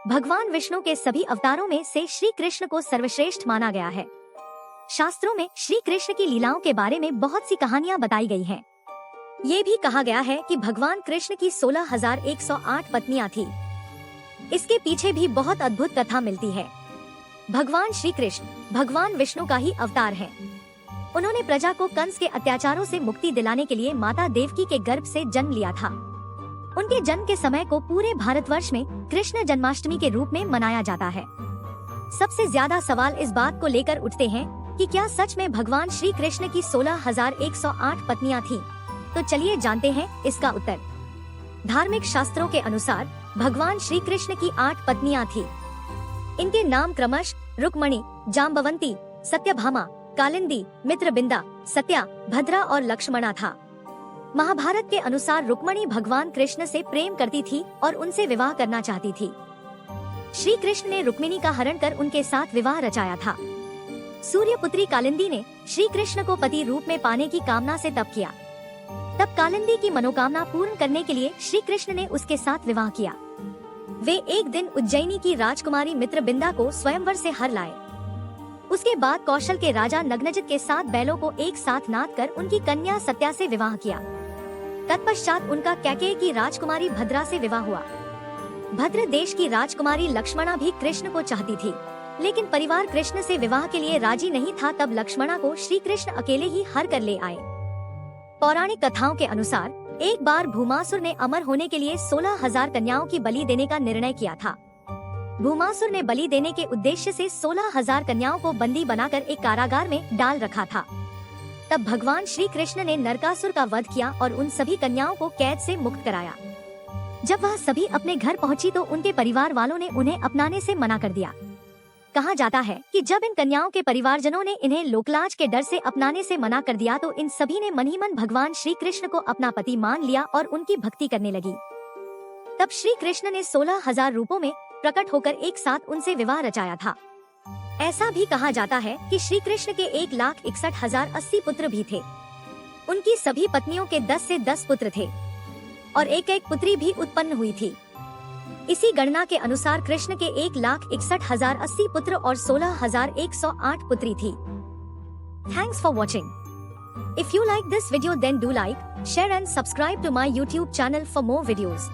भगवान विष्णु के सभी अवतारों में से श्री कृष्ण को सर्वश्रेष्ठ माना गया है। शास्त्रों में श्री कृष्ण की लीलाओं के बारे में बहुत सी कहानियां बताई गई हैं। ये भी कहा गया है कि भगवान कृष्ण की 16,108 पत्नियां थी। इसके पीछे भी बहुत अद्भुत कथा मिलती है। भगवान श्री कृष्ण भगवान विष्णु का ही अवतार है। उन्होंने प्रजा को कंस के अत्याचारों से मुक्ति दिलाने के लिए माता देवकी के गर्भ से जन्म लिया था। उनके जन्म के समय को पूरे भारतवर्ष में कृष्ण जन्माष्टमी के रूप में मनाया जाता है। सबसे ज्यादा सवाल इस बात को लेकर उठते हैं कि क्या सच में भगवान श्री कृष्ण की 16,108 पत्नियां थीं? तो चलिए जानते हैं इसका उत्तर। धार्मिक शास्त्रों के अनुसार भगवान श्री कृष्ण की 8 पत्नियां थीं। इनके नाम क्रमशः रुक्मणी, जाम्बवंती, सत्यभामा, कालिंदी, मित्रबिंदा, सत्या, भद्रा और लक्ष्मणा था। महाभारत के अनुसार रुक्मणी भगवान कृष्ण से प्रेम करती थी और उनसे विवाह करना चाहती थी। श्री कृष्ण ने रुक्मिणी का हरण कर उनके साथ विवाह रचाया था। सूर्यपुत्री कालिंदी ने श्री कृष्ण को पति रूप में पाने की कामना से तप किया। तब कालिंदी की मनोकामना पूर्ण करने के लिए श्री कृष्ण ने उसके साथ विवाह किया। वे एक दिन उज्जैनी की राजकुमारी मित्रबिंदा को स्वयंवर से हर लाए। उसके बाद कौशल के राजा नग्नजित के 7 बैलों को एक साथ नाद कर उनकी कन्या सत्या से विवाह किया। तत्पश्चात उनका कैकेय की राजकुमारी भद्रा से विवाह हुआ। भद्र देश की राजकुमारी लक्ष्मणा भी कृष्ण को चाहती थी, लेकिन परिवार कृष्ण से विवाह के लिए राजी नहीं था। तब लक्ष्मणा को श्री कृष्ण अकेले ही हर कर ले आए। पौराणिक कथाओं के अनुसार एक बार भूमासुर ने अमर होने के लिए 16,000 कन्याओं की बलि देने का निर्णय किया था। भूमासुर ने बलि देने के उद्देश्य से 16,000 कन्याओं को बंदी बनाकर एक कारागार में डाल रखा था। तब भगवान श्री कृष्ण ने नरकासुर का वध किया और उन सभी कन्याओं को कैद से मुक्त कराया। जब वह सभी अपने घर पहुंची तो उनके परिवार वालों ने उन्हें अपनाने से मना कर दिया। कहा जाता है कि जब इन कन्याओं के परिवारजनों ने इन्हें लोकलाज के डर से अपनाने से मना कर दिया तो इन सभी ने मन ही मन भगवान श्री कृष्ण को अपना पति मान लिया और उनकी भक्ति करने लगी। तब श्री कृष्ण ने 16,000 रूपों में प्रकट होकर एक साथ उनसे विवाह रचाया था। ऐसा भी कहा जाता है कि श्री कृष्ण के 1,61,080 पुत्र भी थे। उनकी सभी पत्नियों के 10 से 10 पुत्र थे और एक एक पुत्री भी उत्पन्न हुई थी। इसी गणना के अनुसार कृष्ण के 1,61,080 पुत्र और 16,108 पुत्री थी। Thanks for watching. If you like this video then do like, share and subscribe to my YouTube channel for more videos.